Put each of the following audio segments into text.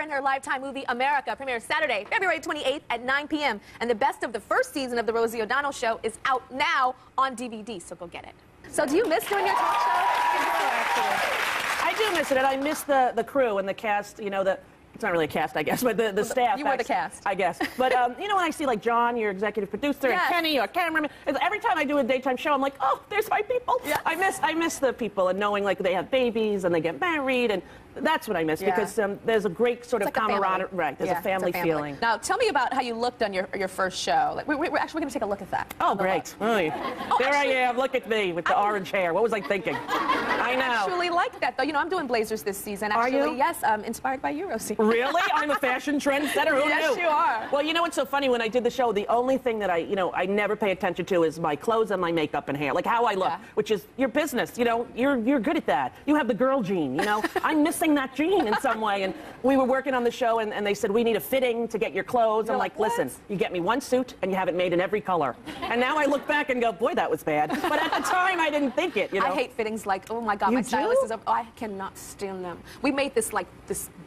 in her Lifetime movie America premieres Saturday, February 28th at 9 p.m. And the best of the first season of The Rosie O'Donnell Show is out now on DVD, so go get it. So do you miss doing your talk show? I do miss it, and I miss the crew and the cast, you know, it's not really a cast, I guess, but the staff. You were the cast. I guess. But, you know, when I see, like, John, your executive producer, Yes. and Kenny, your cameraman, every time I do a daytime show, I'm like, oh, there's my people. Yes. I miss the people and knowing, like, they have babies and they get married, and that's what I miss, because there's a great sort of camaraderie. Right, there's a family feeling. Now, tell me about how you looked on your first show. Like, we're actually going to take a look at that. Oh, great. Really? There I am. Look at me with the orange hair. What was I thinking? I know. I actually like that, though. You know, I'm doing blazers this season. Actually, Are you? Yes, inspired by you, Rosie. Really? I'm a fashion trendsetter. Who knew? Yes, you are. Well, you know what's so funny? When I did the show, the only thing that I never pay attention to is my clothes and my makeup and hair, like how I look, which is your business. You know, you're good at that. You have the girl gene. You know, I'm missing that gene in some way. And we were working on the show, and they said we need a fitting to get your clothes. I'm like, listen, you get me one suit, and you have it made in every color. And now I look back and go, boy, that was bad. But at the time, I didn't think it. You know? I hate fittings. Like, oh my God, my stylist is. I cannot stand them. We made this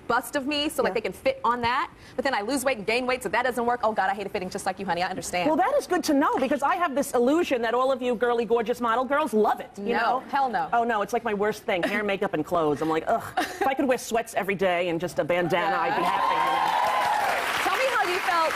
bust of me so like they can fit on that, but then I lose weight and gain weight, so that doesn't work. Oh God, I hate a fitting just like you, honey. I understand. Well, that is good to know, because I have this illusion that all of you girly, gorgeous model girls love it. You know? Hell no. Oh no, it's like my worst thing: hair, makeup, and clothes. I'm like, ugh. If I could wear sweats every day and just a bandana, I'd be happy. Tell me how you felt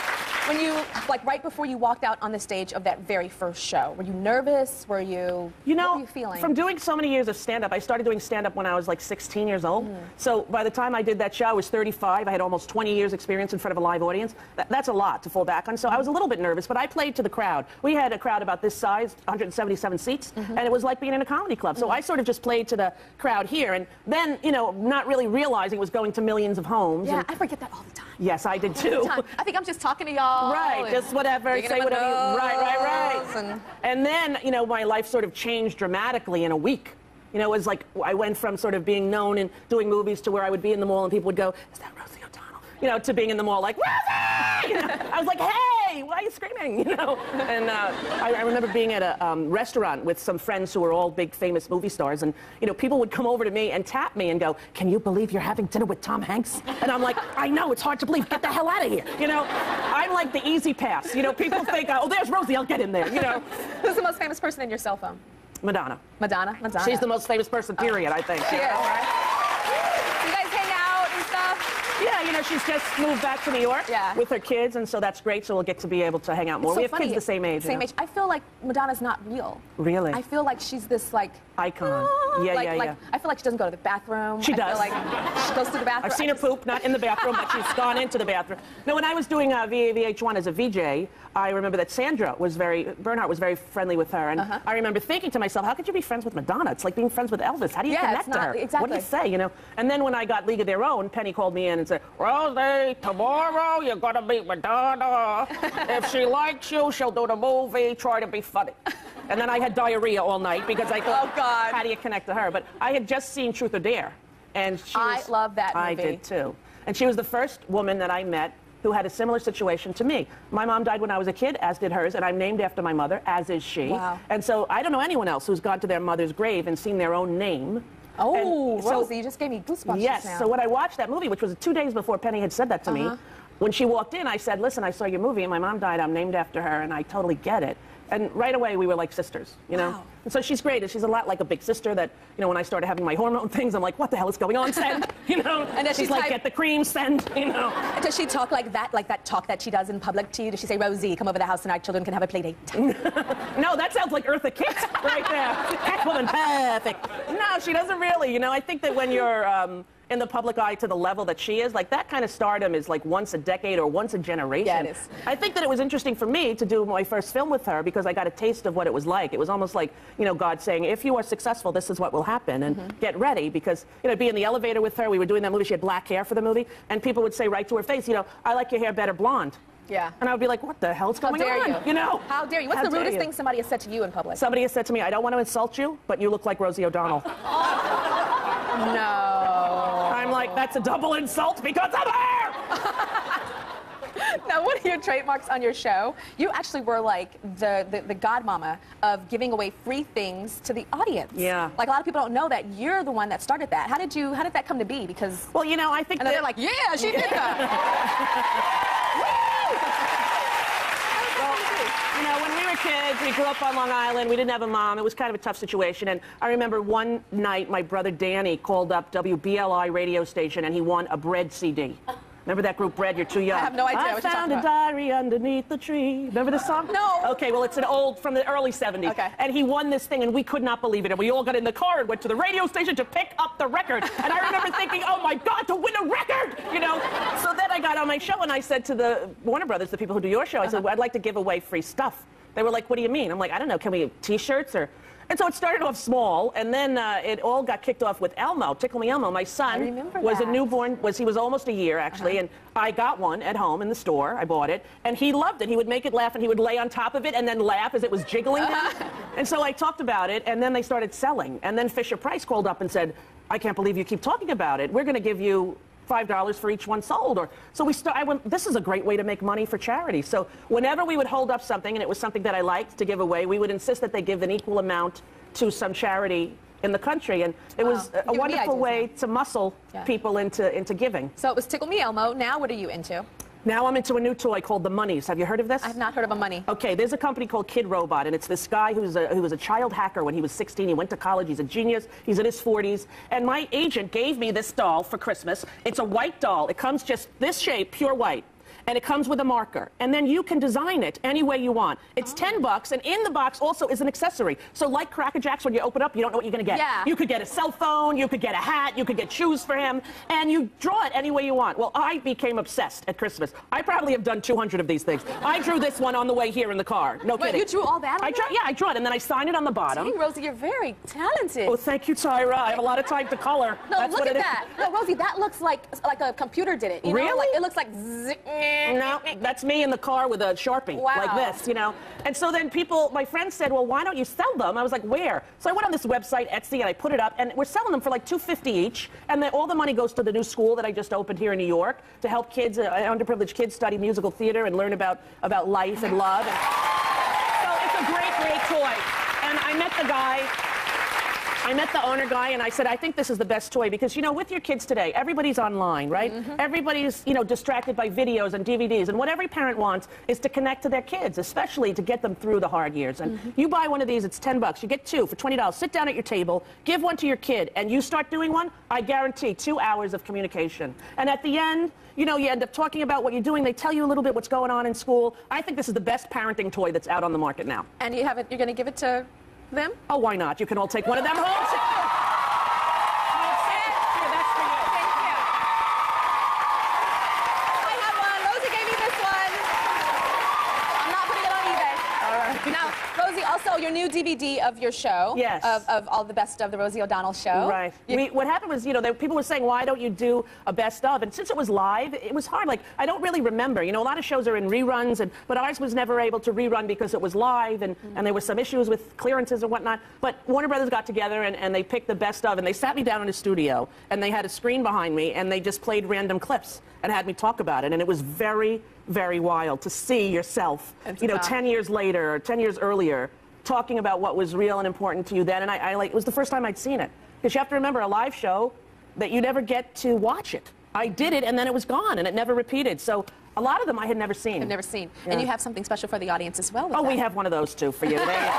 when you, like, right before you walked out on the stage of that very first show. Were you nervous? Were you? You know, what were you feeling? From doing so many years of stand-up, I started doing stand-up when I was like 16 years old. So by the time I did that show, I was 35. I had almost 20 years experience in front of a live audience. That's a lot to fall back on. So I was a little bit nervous, but I played to the crowd. We had a crowd about this size, 177 seats, and it was like being in a comedy club. So I sort of just played to the crowd here, and then, you know, not really realizing it was going to millions of homes. Yeah, I forget that all the time. Yes, I did too. I think I'm just talking to y'all. Right, just whatever, say whatever you... Right. And then, you know, my life sort of changed dramatically in a week. You know, it was like I went from sort of being known and doing movies to where I would be in the mall and people would go, is that Rosie O'Donnell? You know, to being in the mall like, Rosie! You know, I was like, hey, why are you screaming? You know? And I remember being at a restaurant with some friends who were all big famous movie stars, and, you know, people would come over to me and tap me and go, can you believe you're having dinner with Tom Hanks? And I'm like, I know, it's hard to believe. Get the hell out of here. You know, I'm like the easy pass. You know, people think, oh, there's Rosie, I'll get in there, you know. Who's the most famous person in your cell phone? Madonna. Madonna? Madonna. She's the most famous person, period, I think. She is, right? You guys hang out and stuff? Yeah, you know, she's just moved back to New York with her kids, and so that's great, so we'll get to be able to hang out more. We have kids the same age. Same age. I feel like Madonna's not real. Really? I feel like she's this, like... icon. Yeah. I feel like she doesn't go to the bathroom. She does. I feel like she goes to the bathroom. I've seen her poop, not in the bathroom, but she's gone into the bathroom. No, when I was doing VH1 as a VJ, I remember that Bernhardt was very friendly with her, and I remember thinking to myself, how could you be friends with Madonna? It's like being friends with Elvis. How do you connect to her? Exactly. What do you say, you know? And then when I got League of Their Own, Penny called me in and said, Rosie, tomorrow you're gonna meet Madonna. If she likes you, she'll do the movie, try to be funny. And then I had diarrhea all night because I thought, oh God, how do you connect to her? But I had just seen Truth or Dare, and I love that movie. I did too. And she was the first woman that I met who had a similar situation to me. My mom died when I was a kid, as did hers, and I'm named after my mother, as is she. Wow. And so I don't know anyone else who's gone to their mother's grave and seen their own name. Oh, Rosie, you just gave me goosebumps. Yes, just now. so when I watched that movie, which was 2 days before Penny had said that to me, when she walked in, I said, listen, I saw your movie, and my mom died, I'm named after her, and I totally get it. And right away, we were like sisters, you know? Wow. And so she's great. She's a lot like a big sister that, you know, when I started having my hormone things, I'm like, what the hell is going on, Send? You know? And then she's like, get the cream, Send, you know? Does she talk like that talk that she does in public to you? Does she say, Rosie, come over to the house and our children can have a play date? No, that sounds like Eartha Kitt right there. Catwoman, perfect. No, she doesn't really. You know, I think that when you're in the public eye to the level that she is, like that kind of stardom is like once a decade or once a generation. Yeah, it is. I think that it was interesting for me to do my first film with her because I got a taste of what it was like. It was almost like, you know, God saying, if you are successful, this is what will happen, and get ready, because, you know, I'd be in the elevator with her. We were doing that movie. She had black hair for the movie, and people would say right to her face, you know, I like your hair better blonde. Yeah. And I would be like, what the hell's going on? How dare you? You know? How dare you? What's the rudest thing somebody has said to you in public? Somebody has said to me, I don't want to insult you, but you look like Rosie O'Donnell. No. I'm like, that's a double insult because of her! Now, one of your trademarks on your show, you actually were like the godmama of giving away free things to the audience. Yeah. Like a lot of people don't know that you're the one that started that. How did that come to be? Because well, you know, I think they're like, yeah, she did that. You know, when we were kids, we grew up on Long Island. We didn't have a mom. It was kind of a tough situation. And I remember one night, my brother Danny called up WBLI radio station, and he won a Bread CD. Remember that group Bread? You're too young. I have no idea I what you're found talking a diary underneath the tree. Remember this song? No. Okay, well, it's an old, from the early 70s. Okay. And he won this thing, and we could not believe it. And we all got in the car and went to the radio station to pick up the record. And I remember thinking, oh, my God, to win a record, you know? So then I got on my show, and I said to the Warner Brothers, the people who do your show, I said, well, I'd like to give away free stuff. They were like, what do you mean? I'm like, I don't know, can we have T-shirts or... And so it started off small, and then it all got kicked off with Elmo, Tickle Me Elmo. My son was a newborn, he was almost a year, actually, and I got one at home in the store. I bought it, and he loved it. He would make it laugh, and he would lay on top of it and then laugh as it was jiggling him. And so I talked about it, and then they started selling. And then Fisher-Price called up and said, I can't believe you keep talking about it. We're going to give you $5 for each one sold. So I went, this is a great way to make money for charity. So whenever we would hold up something, and it was something that I liked to give away, we would insist that they give an equal amount to some charity in the country. And it was a wonderful way to muscle people into giving. So it was Tickle Me Elmo. Now what are you into? Now I'm into a new toy called the Monies. Have you heard of this? I've not heard of a Money. Okay, there's a company called Kid Robot, and it's this guy who was a child hacker when he was 16. He went to college. He's a genius. He's in his 40s. And my agent gave me this doll for Christmas. It's a white doll. It comes just this shape, pure white. And it comes with a marker. And then you can design it any way you want. It's $10, and in the box also is an accessory. So like Cracker Jacks, when you open up, you don't know what you're going to get. Yeah. You could get a cell phone, you could get a hat, you could get shoes for him, and you draw it any way you want. Well, I became obsessed at Christmas. I probably have done 200 of these things. I drew this one on the way here in the car. No kidding. You drew all that on Yeah, I drew it, and then I signed it on the bottom. Dang, Rosie, you're very talented. Oh, thank you, Tyra. I have a lot of time to color. No, That's look what at that. No, Rosie, that looks like a computer did it. You know? Really? Like, it looks like... No, that's me in the car with a Sharpie, like this, you know. And so then my friends said, well, why don't you sell them? I was like, where? So I went on this website, Etsy, and I put it up, and we're selling them for like $2.50 each. And then all the money goes to the new school that I just opened here in New York to help kids, underprivileged kids, study musical theater and learn about life and love. And so it's a great, great toy. And I met the owner guy, and I said, I think this is the best toy because, you know, with your kids today, everybody's online, right? Everybody's, you know, distracted by videos and DVDs, and what every parent wants is to connect to their kids, especially to get them through the hard years. And you buy one of these, it's $10. You get two for $20. Sit down at your table, give one to your kid, and you start doing one, I guarantee 2 hours of communication. And at the end, you know, you end up talking about what you're doing. They tell you a little bit what's going on in school. I think this is the best parenting toy that's out on the market now. And you're going to give it to them? Oh, why not? You can all take one of them home. That's for you. Thank you. I have one. Rosie gave me this one. I'm not putting it on eBay. All right. Now, Rosie, also your new DVD of your show. Yes. Of all the best of the Rosie O'Donnell show. Right. What happened was, you know, people were saying, why don't you do a best of? And since it was live, it was hard. Like, I don't really remember. You know, a lot of shows are in reruns, but ours was never able to rerun because it was live, and there were some issues with clearances and whatnot. But Warner Brothers got together, and they picked the best of, and they sat me down in a studio, and they had a screen behind me, and they just played random clips and had me talk about it. And it was very, very wild to see yourself, you know, 10 years later, or 10 years earlier, talking about what was real and important to you then. And it was the first time I'd seen it. Because you have to remember, a live show, that you never get to watch it. I did it, and then it was gone, and it never repeated. So a lot of them I had never seen. I've never seen. Yeah. And you have something special for the audience as well with that. We have one of those, too, for you. There you go.